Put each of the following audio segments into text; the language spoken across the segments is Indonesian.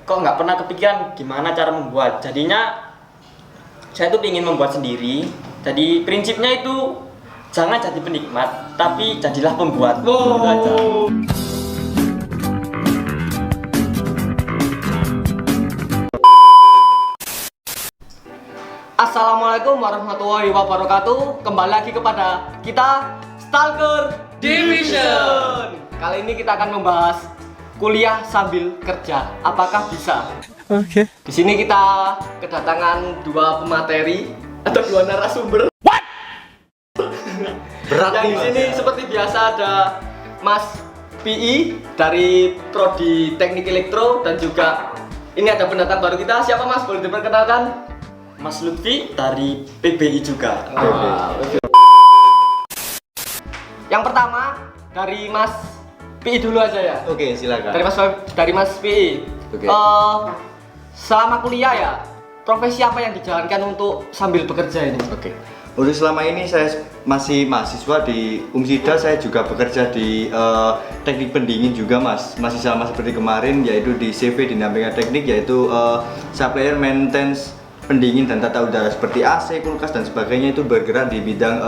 kok nggak pernah kepikiran gimana cara membuat. Jadinya saya tuh ingin membuat sendiri. Jadi prinsipnya itu jangan jadi penikmat, tapi jadilah pembuat. Gitu aja. Assalamualaikum warahmatullahi wabarakatuh. Kembali lagi kepada kita Stalker Division. Kali ini kita akan membahas kuliah sambil kerja. Apakah bisa? Oke. Di sini kita kedatangan dua pemateri atau dua narasumber. Berat Yang di sini seperti biasa ada Mas PI dari Prodi Teknik Elektro dan juga ini ada pendatang baru kita. Siapa Mas? Boleh diperkenalkan? Mas Lutfi dari PBI juga. Yang pertama dari Mas PI dulu aja ya. Oke, silakan. Dari Mas PI. Oke. Selama kuliah ya, profesi apa yang dijalankan untuk sambil bekerja ini? Oke. Untuk selama ini saya masih mahasiswa di Umsida, saya juga bekerja di teknik pendingin juga Mas. Masih sama seperti kemarin, yaitu di CV di Nampingan Teknik, yaitu supplier maintenance pendingin dan tata udara seperti AC, kulkas dan sebagainya, itu bergerak di bidang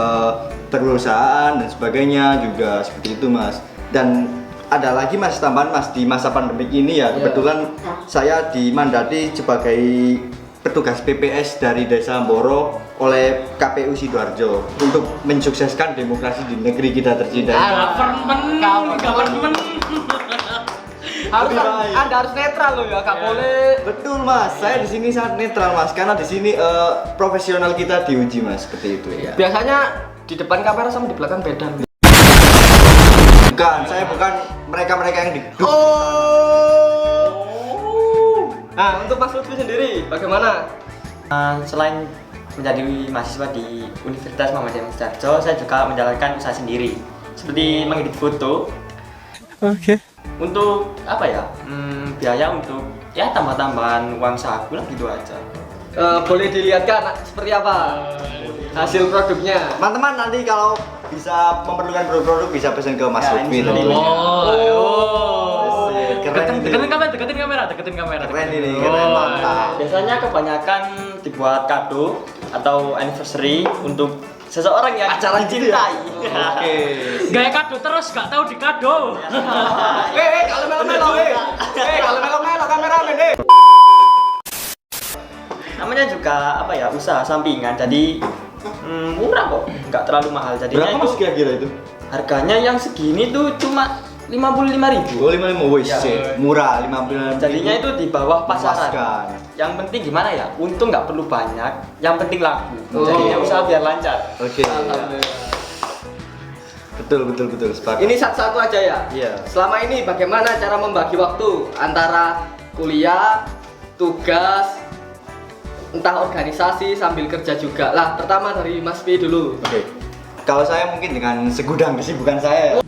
perusahaan dan sebagainya juga seperti itu Mas. Dan ada lagi Mas tambahan Mas, di masa pandemik ini ya kebetulan saya dimandati sebagai petugas PPS dari Desa Mboro oleh KPU Sidoarjo untuk mensukseskan demokrasi di negeri kita tercinta. Government. Anda harus netral loh ya, nggak boleh. Betul Mas, saya di sini sangat netral Mas, karena di sini profesional kita diuji Mas, seperti itu ya. Biasanya di depan kamera sama di belakang beda. Bukan, saya bukan mereka-mereka yang di. Nah, untuk Mas Lutfi sendiri bagaimana? Selain menjadi mahasiswa di Universitas Muhammadiyah Sudarjo, saya juga menjalankan usaha sendiri, seperti mengedit foto. Oke. Untuk apa ya? Biaya untuk ya tambah-tambahan uang saku lah gitu aja. Boleh dilihatkan seperti apa hasil produknya? Teman-teman nanti kalau bisa memerlukan produk-produk bisa pesan ke Mas Ya, Lutfi ini tentunya. Deketin kamera. Keren ini, keren mantap. Biasanya kebanyakan dibuat kado atau anniversary untuk seseorang yang Acara gitu ya? dicintai. Oke. Gaya kado terus, gak tahu di kado. Kalau melo-melo, kalau melo-melo kameramen, Namanya juga apa ya, usaha sampingan, jadi murah kok, nggak terlalu mahal. Jadinya Berapa itu Mas kira-kira itu? harganya yang segini tuh cuma 55.000. Oh, 55 wis Ya. murah, 55. Jadinya itu di bawah pasaran. Memuaskan. Yang penting gimana ya? Untung nggak perlu banyak, yang penting laku. Oh. Jadinya usaha biar lancar. Oke. Betul sepakat. Ini satu-satu aja ya. Iya. Selama ini bagaimana cara membagi waktu antara kuliah, tugas, entah organisasi sambil kerja juga. Lah, pertama dari Mas Pi dulu. Oke. Kalau saya mungkin dengan segudang kesibukan saya.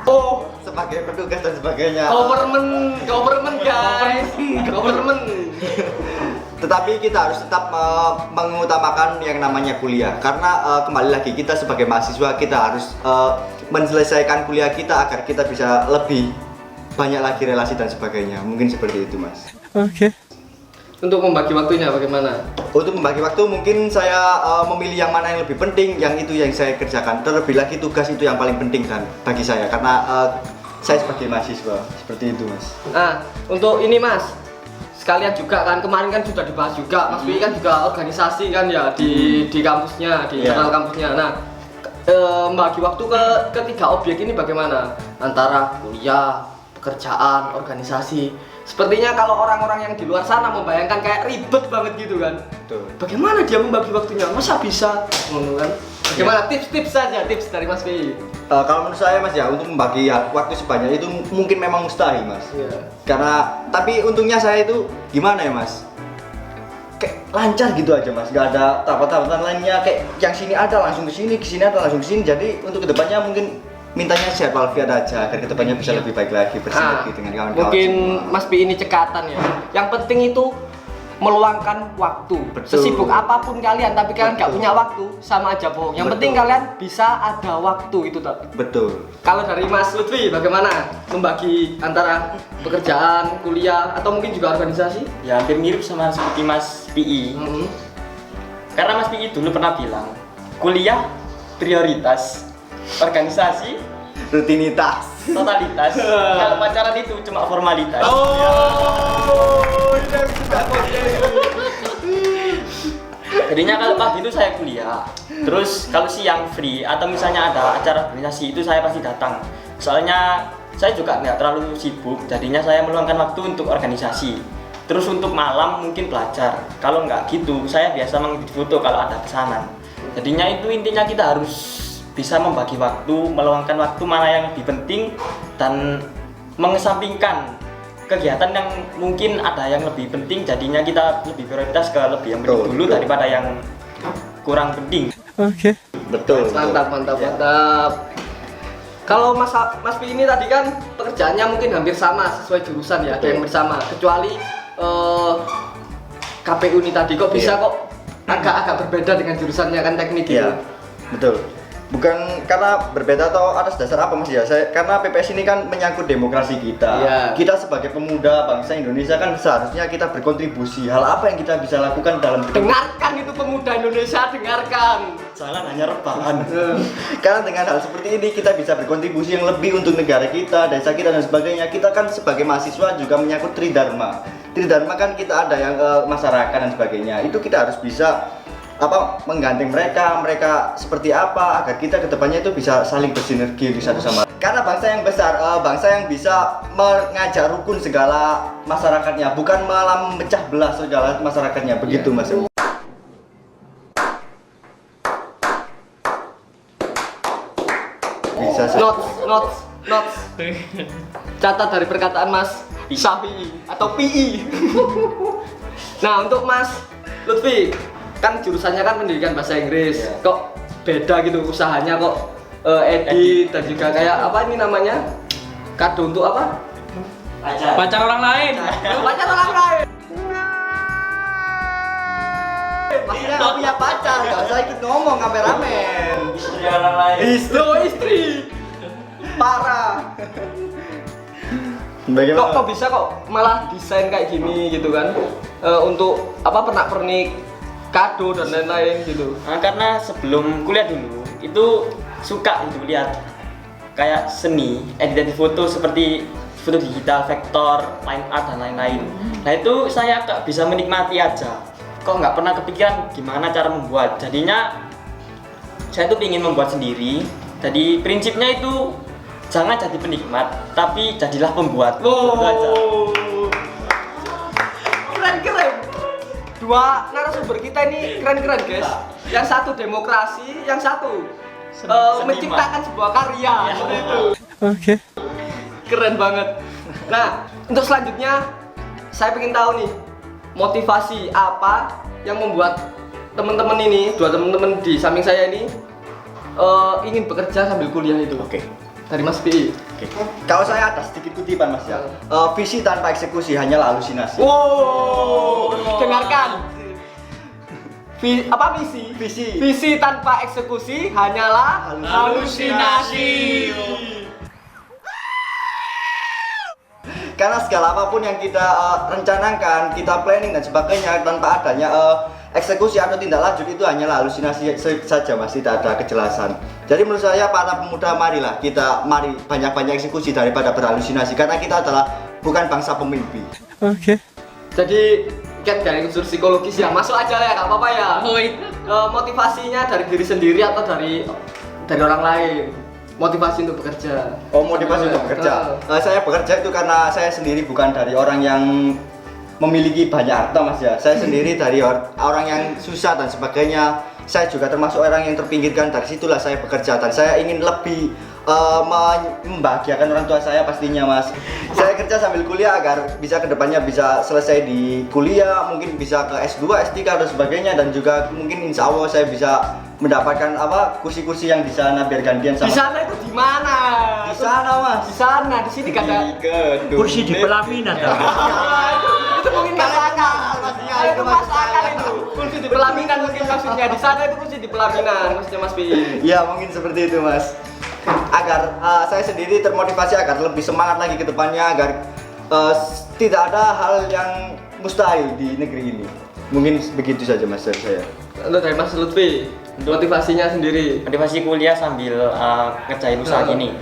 Oh, Sebagai petugas dan sebagainya. government guys. Government. Tetapi kita harus tetap mengutamakan yang namanya kuliah, karena kembali lagi kita sebagai mahasiswa kita harus menyelesaikan kuliah kita agar kita bisa lebih banyak lagi relasi dan sebagainya. Mungkin seperti itu Mas. Oke. Untuk membagi waktunya bagaimana? Untuk membagi waktu mungkin saya memilih yang mana yang lebih penting, yang itu yang saya kerjakan. Terlebih lagi tugas itu yang paling penting kan bagi saya, karena saya sebagai mahasiswa seperti itu Mas. Nah, untuk ini Mas, sekalian juga kan kemarin kan sudah dibahas juga, Mas Pi kan juga organisasi kan ya di kampusnya, di Iya. internal kampusnya. Nah, membagi waktu ke ketiga objek ini bagaimana? Antara kuliah, pekerjaan, organisasi. Sepertinya kalau orang-orang yang di luar sana membayangkan kayak ribet banget gitu kan. Betul. Bagaimana dia membagi waktunya? Masa bisa? Ngono kan? Bagaimana tips-tips saja, tips dari Mas Pi? Kalau menurut saya Mas ya, untuk membagi waktu sebanyak itu mungkin memang mustahil Mas. Iya. Karena tapi untungnya saya itu gimana ya Mas? Kayak lancar gitu aja Mas, gak ada tahapan-tahapan lainnya, kayak yang sini ada langsung ke sini ada langsung ke sini. Jadi untuk kedepannya mungkin mintanya sehat walafiat aja agar kedepannya bisa lebih baik lagi, bersinergi dengan kawan-kawan mungkin semua. Mas Pi ini cekatan ya. Yang penting itu meluangkan waktu. Betul. Sesibuk apapun kalian, tapi kalian nggak Betul. punya waktu, sama aja bohong. Yang Betul. penting kalian bisa ada waktu itu toh. Betul. Kalau dari Mas Lutfi, bagaimana membagi antara pekerjaan, kuliah, atau mungkin juga organisasi? Ya hampir mirip sama seperti Mas PI. Karena Mas PI dulu pernah bilang, kuliah prioritas, organisasi Rutinitas. totalitas. Kalau pacaran itu cuma formalitas. Jadinya kalau pagi itu saya kuliah, terus kalau siang free atau misalnya ada acara organisasi itu saya pasti datang. Soalnya saya juga nggak terlalu sibuk, jadinya saya meluangkan waktu untuk organisasi. Terus untuk malam mungkin belajar. Kalau nggak gitu, saya biasa mengedit foto kalau ada pesanan. Jadinya itu intinya kita harus bisa membagi waktu, meluangkan waktu mana yang lebih penting dan mengesampingkan kegiatan yang mungkin ada yang lebih penting, jadinya kita lebih prioritas ke lebih yang penting Betul, dulu betul. daripada yang kurang penting. Betul. Mantap. Kalau Mas Pi ini tadi kan pekerjaannya mungkin hampir sama sesuai jurusan ya, ada yang bersama. Kecuali KPU ini tadi kok bisa kok agak berbeda dengan jurusannya kan teknik gitu. Iya, betul. Bukan karena berbeda atau atas dasar apa Mas ya? Karena PPS ini kan menyangkut demokrasi kita. Iya. Kita sebagai pemuda bangsa Indonesia kan seharusnya kita berkontribusi. Hal apa yang kita bisa lakukan dalam Dengarkan itu pemuda Indonesia, dengarkan. Jangan hanya rebahan. Karena dengan hal seperti ini kita bisa berkontribusi yang lebih untuk negara kita, desa kita dan sebagainya. Kita kan sebagai mahasiswa juga menyangkut tridharma. Tridharma kan kita ada yang masyarakat dan sebagainya. Itu kita harus bisa menggandeng mereka seperti apa agar kita kedepannya itu bisa saling bersinergi di satu sama lain. Karena bangsa yang besar, bangsa yang bisa mengajak rukun segala masyarakatnya, bukan malah memecah belah segala masyarakatnya. Begitu Mas. Bisa Notes. Catat dari perkataan Mas Syafi'i atau PI. Nah, untuk Mas Lutfi, kan jurusannya kan pendidikan bahasa Inggris. Iya. Kok beda gitu usahanya kok edit dan juga kayak apa ini namanya? Kado untuk apa? Pacar orang lain. Pacar orang lain. Maksudnya nggak punya pacar, nggak usah ikut ngomong kameramen. Istri orang lain. Istri. Parah. Kok bisa kok malah desain kayak gini gitu kan? Untuk apa pernak-pernik kado dan lain-lain gitu. Nah, karena sebelum kuliah dulu itu suka gitu lihat kayak seni, editan foto seperti foto digital, vektor, line art dan lain-lain. Nah itu saya gak bisa menikmati aja. Kok nggak pernah kepikiran gimana cara membuat. Jadinya saya tuh ingin membuat sendiri. Jadi prinsipnya itu jangan jadi penikmat, tapi jadilah pembuat. Itu aja. Keren. Dua narasumber kita ini keren-keren guys. Yang satu demokrasi, yang satu Seniman. menciptakan sebuah karya. Seperti itu. Oke. Keren banget. Nah, untuk selanjutnya saya ingin tahu nih motivasi apa yang membuat teman-teman ini, dua teman-teman di samping saya ini ingin bekerja sambil kuliah itu. Oke. Dari Mas Pi. Kalau saya ada sedikit kutipan Mas ya. Visi tanpa eksekusi hanyalah halusinasi. Wow, dengarkan. Misi? Visi. Visi tanpa eksekusi hanyalah Halusinasi. Karena segala apapun yang kita rencanakan, kita planning dan sebagainya tanpa adanya eksekusi atau tindak lanjut itu hanyalah halusinasi saja Mas, tidak ada kejelasan. Jadi menurut saya para pemuda mari banyak-banyak eksekusi daripada berhalusinasi karena kita adalah bukan bangsa pemimpi. Oke. Jadi kan dari unsur psikologis ya, masuk aja ya, nggak apa-apa ya. Oh, itu. Motivasinya dari diri sendiri atau dari orang lain? Motivasi untuk bekerja. Oh, motivasi untuk bekerja. Saya bekerja itu karena saya sendiri bukan dari orang yang memiliki banyak harta Mas ya. Saya sendiri dari orang yang susah dan sebagainya. Saya juga termasuk orang yang terpinggirkan, dari situlah saya bekerja dan saya ingin lebih membahagiakan orang tua saya pastinya Mas. Saya kerja sambil kuliah agar bisa kedepannya bisa selesai di kuliah, mungkin bisa ke S2, S3 dan sebagainya, dan juga mungkin insya Allah saya bisa mendapatkan kursi-kursi yang di sana biar gantian sama. Di sana itu di mana? Di sana Mas. Di sana, di sini kan ada. Gedung Kursi di pelaminan. Itu mungkin masuk akal. pastinya itu masuk akal itu. Kursi di pelaminan mungkin maksudnya di sana itu kursi di pelaminan maksudnya Mas Pi. Ya mungkin seperti itu mas. Agar saya sendiri termotivasi agar lebih semangat lagi ke depannya agar tidak ada hal yang mustahil di negeri ini. Mungkin begitu saja mas dari saya. Untuk dari Mas Lutfi, motivasinya sendiri. Motivasi kuliah sambil ngerjain usaha gini.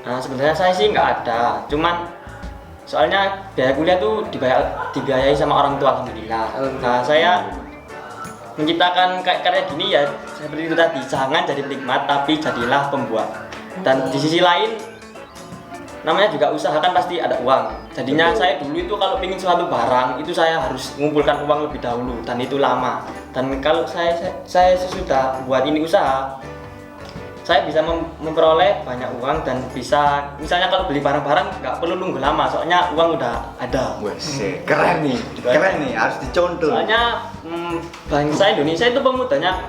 Sebenarnya saya sih nggak ada, cuman soalnya biaya kuliah tuh dibiayai sama orang tua alhamdulillah. Nah saya menciptakan karya gini ya seperti itu tadi, jangan jadi penikmat tapi jadilah pembuat. Dan di sisi lain namanya juga usaha kan pasti ada uang. Jadinya saya dulu itu kalau ingin suatu barang itu saya harus mengumpulkan uang lebih dahulu dan itu lama. Dan kalau saya sesudah buat ini usaha, saya bisa memperoleh banyak uang dan bisa misalnya kalau beli barang-barang nggak perlu nunggu lama soalnya uang udah ada. Wes, keren nih, harus dicontoh. Soalnya bangsa Indonesia itu pemudanya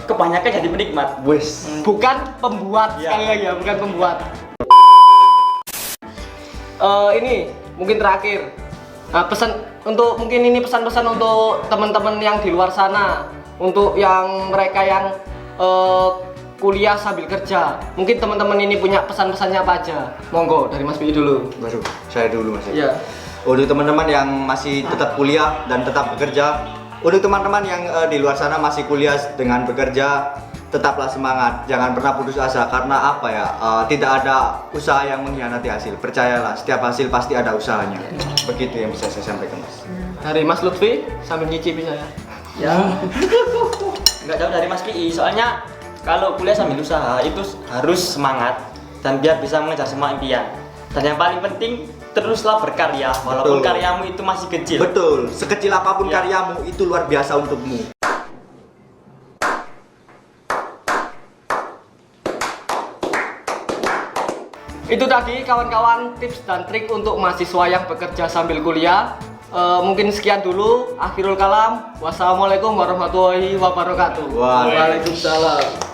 kebanyakan jadi penikmat. Wes, Bukan pembuat Ya. sekali lagi ya, bukan pembuat. Ini mungkin terakhir. Nah, pesan-pesan untuk teman-teman yang di luar sana, untuk yang mereka yang kuliah sambil kerja. Mungkin teman-teman ini punya pesan-pesannya apa aja? Monggo dari Mas Pi dulu. baru saya dulu mas. Iya. Untuk teman-teman yang masih tetap kuliah dan tetap bekerja, untuk teman-teman yang di luar sana masih kuliah dengan bekerja, tetaplah semangat, jangan pernah putus asa karena apa ya, tidak ada usaha yang mengkhianati hasil. Percayalah, setiap hasil pasti ada usahanya. Begitu yang bisa saya sampaikan mas. Dari Mas Lutfi sambil nyicipi saya. Ya. Nggak jauh dari Mas PI, soalnya kalau kuliah sambil usaha itu harus semangat dan biar bisa mengejar semua impian. Dan yang paling penting teruslah berkarya walaupun Betul. karyamu itu masih kecil. Betul, sekecil apapun Ya. karyamu itu luar biasa untukmu. Itu tadi kawan-kawan tips dan trik untuk mahasiswa yang bekerja sambil kuliah. Mungkin sekian dulu. Akhirul kalam. Wassalamualaikum warahmatullahi wabarakatuh. Waalaikumsalam. Waalaikumsalam.